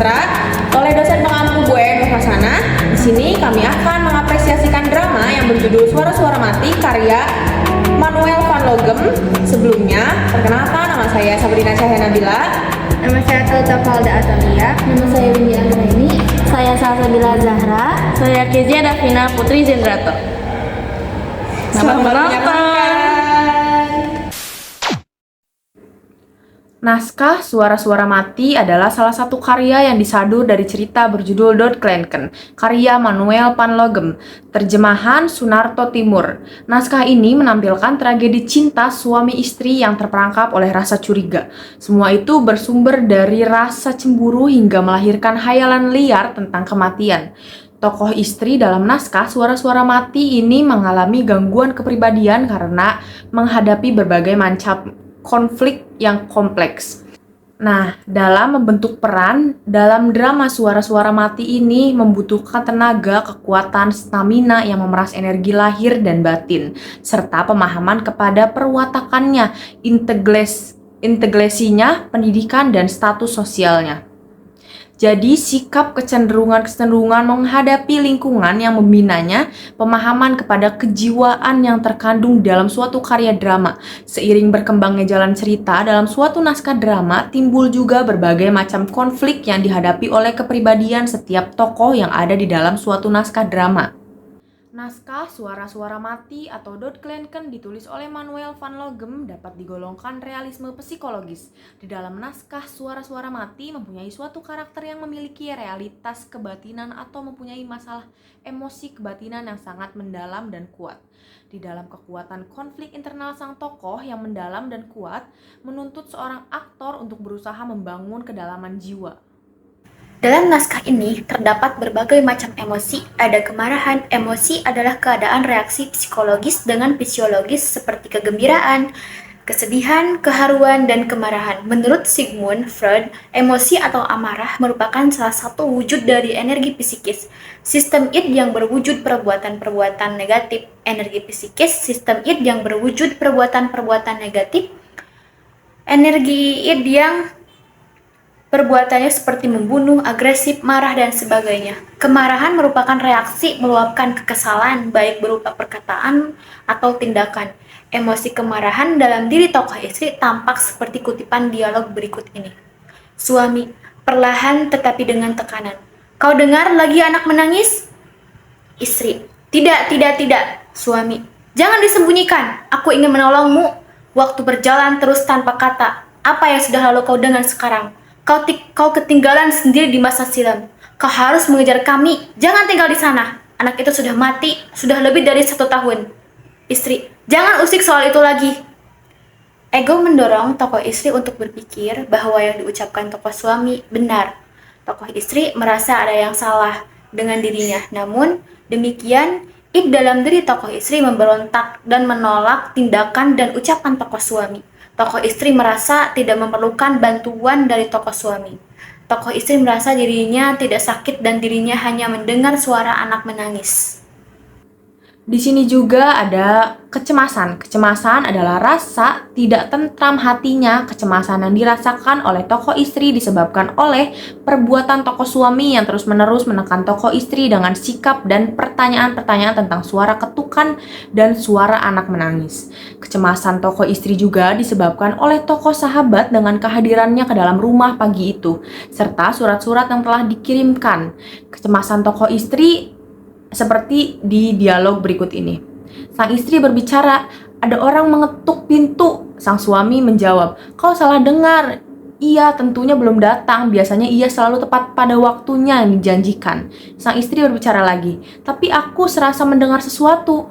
sastra oleh dosen pengampu Bu Nur Hasana. Di sini kami akan mengapresiasikan drama yang berjudul Suara-Suara Mati karya Manuel van Logem. Sebelumnya, perkenalkan, nama saya Sabrina Cahya Nabila. Nama saya Tauta Falda Atalia. Nama saya Windy Anggraini. Saya Salsabila Zahra. Saya Kezia Davina Putri Zendrato. Selamat menonton. Naskah Suara-Suara Mati adalah salah satu karya yang disadur dari cerita berjudul Doodklenken, karya Manuel van Logem, terjemahan Sunarto Timur. Naskah ini menampilkan tragedi cinta suami istri yang terperangkap oleh rasa curiga. Semua itu bersumber dari rasa cemburu hingga melahirkan hayalan liar tentang kematian. Tokoh istri dalam naskah Suara-Suara Mati ini mengalami gangguan kepribadian karena menghadapi berbagai macam konflik yang kompleks. Nah, dalam membentuk peran dalam drama Suara-Suara Mati ini membutuhkan tenaga, kekuatan, stamina yang memeras energi lahir dan batin, serta pemahaman kepada perwatakannya, integrasinya, pendidikan, dan status sosialnya. Jadi, sikap kecenderungan menghadapi lingkungan yang membinanya, pemahaman kepada kejiwaan yang terkandung dalam suatu karya drama. Seiring berkembangnya jalan cerita, dalam suatu naskah drama timbul juga berbagai macam konflik yang dihadapi oleh kepribadian setiap tokoh yang ada di dalam suatu naskah drama. Naskah Suara-Suara Mati atau Doodklenken ditulis oleh Manuel van Logem dapat digolongkan realisme psikologis. Di dalam naskah Suara-Suara Mati mempunyai suatu karakter yang memiliki realitas kebatinan atau mempunyai masalah emosi kebatinan yang sangat mendalam dan kuat. Di dalam kekuatan konflik internal sang tokoh yang mendalam dan kuat menuntut seorang aktor untuk berusaha membangun kedalaman jiwa. Dalam naskah ini terdapat berbagai macam emosi. Ada kemarahan. Emosi adalah keadaan reaksi psikologis dengan fisiologis seperti kegembiraan, kesedihan, keharuan, dan kemarahan. Menurut Sigmund Freud, emosi atau amarah merupakan salah satu wujud dari energi psikis. Sistem id yang berwujud perbuatan-perbuatan negatif. Energi psikis, sistem id yang berwujud perbuatan-perbuatan negatif. Energi id yang perbuatannya seperti membunuh, agresif, marah, dan sebagainya. Kemarahan merupakan reaksi meluapkan kekesalan, baik berupa perkataan atau tindakan. Emosi kemarahan dalam diri tokoh istri tampak seperti kutipan dialog berikut ini. Suami, perlahan tetapi dengan tekanan. Kau dengar lagi anak menangis? Istri, tidak. Suami, jangan disembunyikan. Aku ingin menolongmu. Waktu berjalan terus tanpa kata. Apa yang sudah lalu kau dengar sekarang? Kau ketinggalan sendiri di masa silam. Kau harus mengejar kami. Jangan tinggal di sana. Anak itu sudah mati, sudah lebih dari 1 tahun. Istri, jangan usik soal itu lagi. Ego mendorong tokoh istri untuk berpikir bahwa yang diucapkan tokoh suami benar. Tokoh istri merasa ada yang salah dengan dirinya. Namun, demikian, id dalam diri tokoh istri memberontak dan menolak tindakan dan ucapan tokoh suami. Tokoh istri merasa tidak memerlukan bantuan dari tokoh suami. Tokoh istri merasa dirinya tidak sakit dan dirinya hanya mendengar suara anak menangis. Di sini juga ada kecemasan. Kecemasan adalah rasa tidak tentram hatinya. Kecemasan yang dirasakan oleh tokoh istri disebabkan oleh perbuatan tokoh suami yang terus-menerus menekan tokoh istri dengan sikap dan pertanyaan-pertanyaan tentang suara ketukan dan suara anak menangis. Kecemasan tokoh istri juga disebabkan oleh tokoh sahabat dengan kehadirannya ke dalam rumah pagi itu, serta surat-surat yang telah dikirimkan. Kecemasan tokoh istri seperti di dialog berikut ini. Sang istri berbicara, ada orang mengetuk pintu. Sang suami menjawab, kau salah dengar. Ia tentunya belum datang, biasanya ia selalu tepat pada waktunya yang dijanjikan. Sang istri berbicara lagi, tapi aku serasa mendengar sesuatu.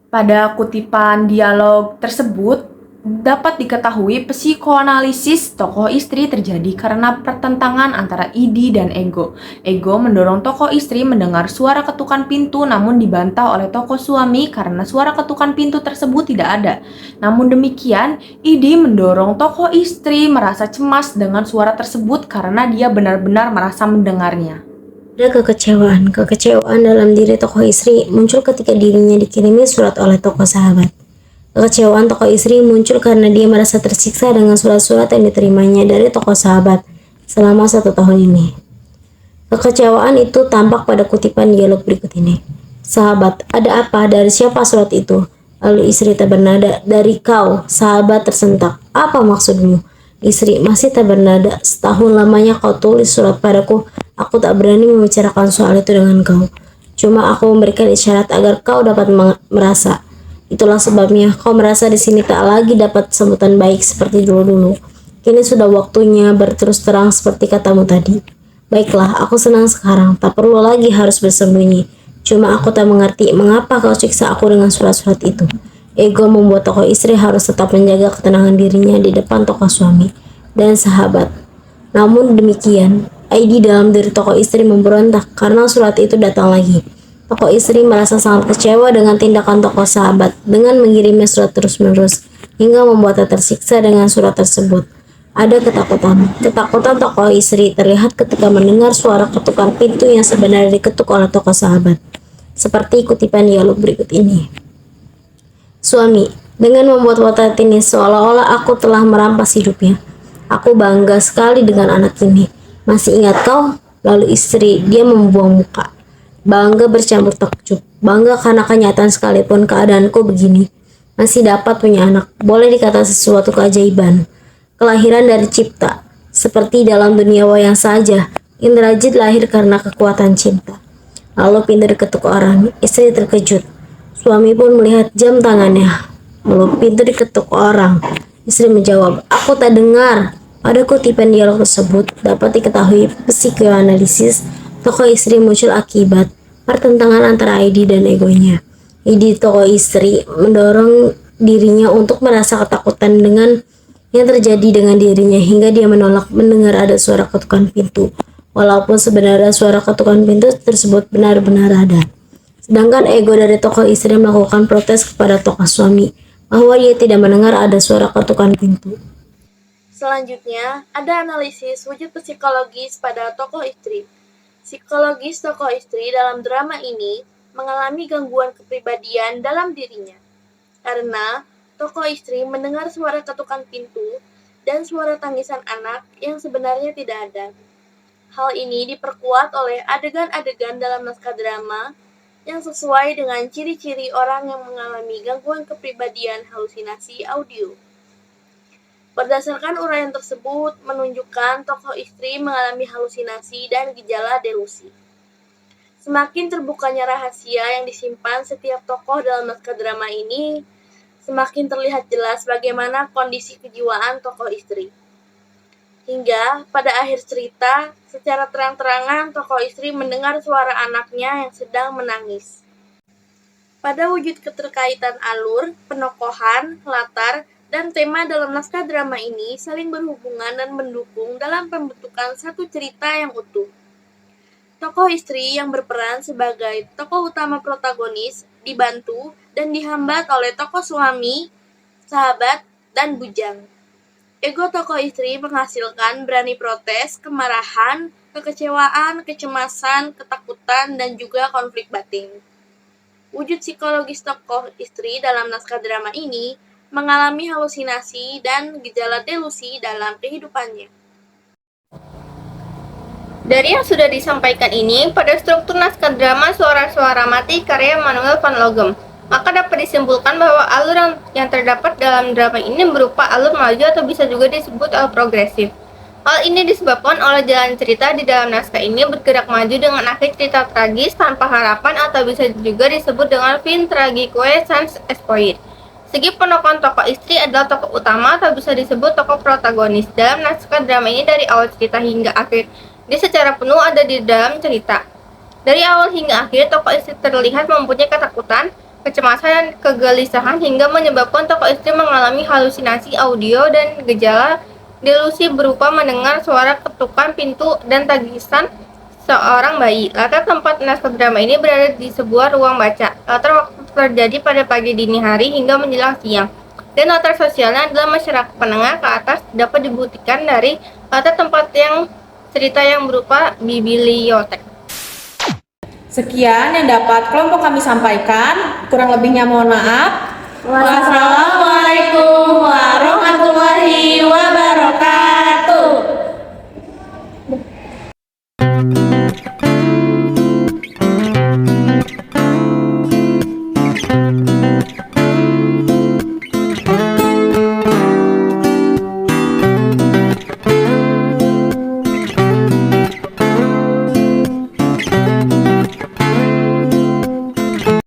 Pada kutipan dialog tersebut, dapat diketahui psikoanalisis tokoh istri terjadi karena pertentangan antara id dan ego. Ego mendorong tokoh istri mendengar suara ketukan pintu namun dibantah oleh tokoh suami karena suara ketukan pintu tersebut tidak ada. Namun demikian, id mendorong tokoh istri merasa cemas dengan suara tersebut karena dia benar-benar merasa mendengarnya. Ada kekecewaan dalam diri tokoh istri muncul ketika dirinya dikirimi surat oleh tokoh sahabat. Kekecewaan tokoh istri muncul karena dia merasa tersiksa dengan surat-surat yang diterimanya dari tokoh sahabat selama 1 tahun ini. Kekecewaan itu tampak pada kutipan dialog berikut ini. Sahabat, ada apa? Dari siapa surat itu? Lalu istri tak bernada, dari kau. Sahabat tersentak. Apa maksudmu? Istri, masih tak bernada. Setahun lamanya kau tulis surat padaku. Aku tak berani membicarakan soal itu dengan kau. Cuma aku memberikan isyarat agar kau dapat merasa. Itulah sebabnya kau merasa di sini tak lagi dapat sambutan baik seperti dulu-dulu. Kini sudah waktunya berterus terang seperti katamu tadi. Baiklah, aku senang sekarang. Tak perlu lagi harus bersembunyi. Cuma aku tak mengerti mengapa kau siksa aku dengan surat-surat itu. Ego membuat tokoh istri harus tetap menjaga ketenangan dirinya di depan tokoh suami dan sahabat. Namun demikian, ID dalam diri tokoh istri memberontak karena surat itu datang lagi. Tokoh istri merasa sangat kecewa dengan tindakan tokoh sahabat dengan mengirimnya surat terus-menerus hingga membuatnya tersiksa dengan surat tersebut. Ada ketakutan. Ketakutan tokoh istri terlihat ketika mendengar suara ketukan pintu yang sebenarnya diketuk oleh tokoh sahabat. Seperti kutipan dialog berikut ini. Suami, dengan membuat watak ini seolah-olah aku telah merampas hidupnya. Aku bangga sekali dengan anak ini. Masih ingat kau? Lalu istri, dia membuang muka. Bangga bercampur takjub. Bangga karena kenyataan sekalipun keadaanku begini. Masih dapat punya anak. Boleh dikata sesuatu keajaiban. Kelahiran dari cipta. Seperti dalam dunia wayang saja. Indrajit lahir karena kekuatan cinta. Lalu pintu diketuk orang. Istri terkejut. Suami pun melihat jam tangannya. Lalu pintu diketuk orang. Istri menjawab, aku tak dengar. Pada kutipan dialog tersebut dapat diketahui psikoanalisis tokoh istri muncul akibat pertentangan antara ID dan egonya. ID tokoh istri mendorong dirinya untuk merasa ketakutan dengan yang terjadi dengan dirinya hingga dia menolak mendengar ada suara ketukan pintu. Walaupun sebenarnya suara ketukan pintu tersebut benar-benar ada. Sedangkan ego dari tokoh istri melakukan protes kepada tokoh suami bahwa ia tidak mendengar ada suara ketukan pintu. Selanjutnya, ada analisis wujud psikologis pada tokoh istri. Psikologis tokoh istri dalam drama ini mengalami gangguan kepribadian dalam dirinya. Karena tokoh istri mendengar suara ketukan pintu dan suara tangisan anak yang sebenarnya tidak ada. Hal ini diperkuat oleh adegan-adegan dalam naskah drama yang sesuai dengan ciri-ciri orang yang mengalami gangguan kepribadian halusinasi audio. Berdasarkan uraian tersebut menunjukkan tokoh istri mengalami halusinasi dan gejala delusi. Semakin terbukanya rahasia yang disimpan setiap tokoh dalam naskah drama ini, semakin terlihat jelas bagaimana kondisi kejiwaan tokoh istri. Hingga pada akhir cerita, secara terang-terangan tokoh istri mendengar suara anaknya yang sedang menangis. Pada wujud keterkaitan alur, penokohan, latar, dan tema dalam naskah drama ini saling berhubungan dan mendukung dalam pembentukan satu cerita yang utuh. Tokoh istri yang berperan sebagai tokoh utama protagonis dibantu dan dihambat oleh tokoh suami, sahabat, dan bujang. Ego tokoh istri menghasilkan berani protes, kemarahan, kekecewaan, kecemasan, ketakutan, dan juga konflik batin. Wujud psikologis tokoh istri dalam naskah drama ini mengalami halusinasi dan gejala delusi dalam kehidupannya. Dari yang sudah disampaikan ini, pada struktur naskah drama Suara-Suara Mati karya Manuel van Logem, maka dapat disimpulkan bahwa alur yang terdapat dalam drama ini berupa alur maju atau bisa juga disebut alur progresif. Hal ini disebabkan oleh jalan cerita di dalam naskah ini bergerak maju dengan akhir cerita tragis tanpa harapan atau bisa juga disebut dengan fin tragique sans espoir. Segi penokohan tokoh istri adalah tokoh utama atau bisa disebut tokoh protagonis dalam naskah drama ini dari awal cerita hingga akhir. Dia secara penuh ada di dalam cerita. Dari awal hingga akhir, tokoh istri terlihat mempunyai ketakutan, kecemasan, dan kegelisahan hingga menyebabkan tokoh istri mengalami halusinasi audio dan gejala delusi berupa mendengar suara ketukan pintu dan tangisan seorang bayi. Latar tempat naskah drama ini berada di sebuah ruang baca. Latar waktu terjadi pada pagi dini hari hingga menjelang siang. Dan latar sosialnya adalah masyarakat menengah ke atas dapat dibuktikan dari latar tempat yang cerita yang berupa bibliotek. Sekian yang dapat kelompok kami sampaikan. Kurang lebihnya mohon maaf. Wassalamualaikum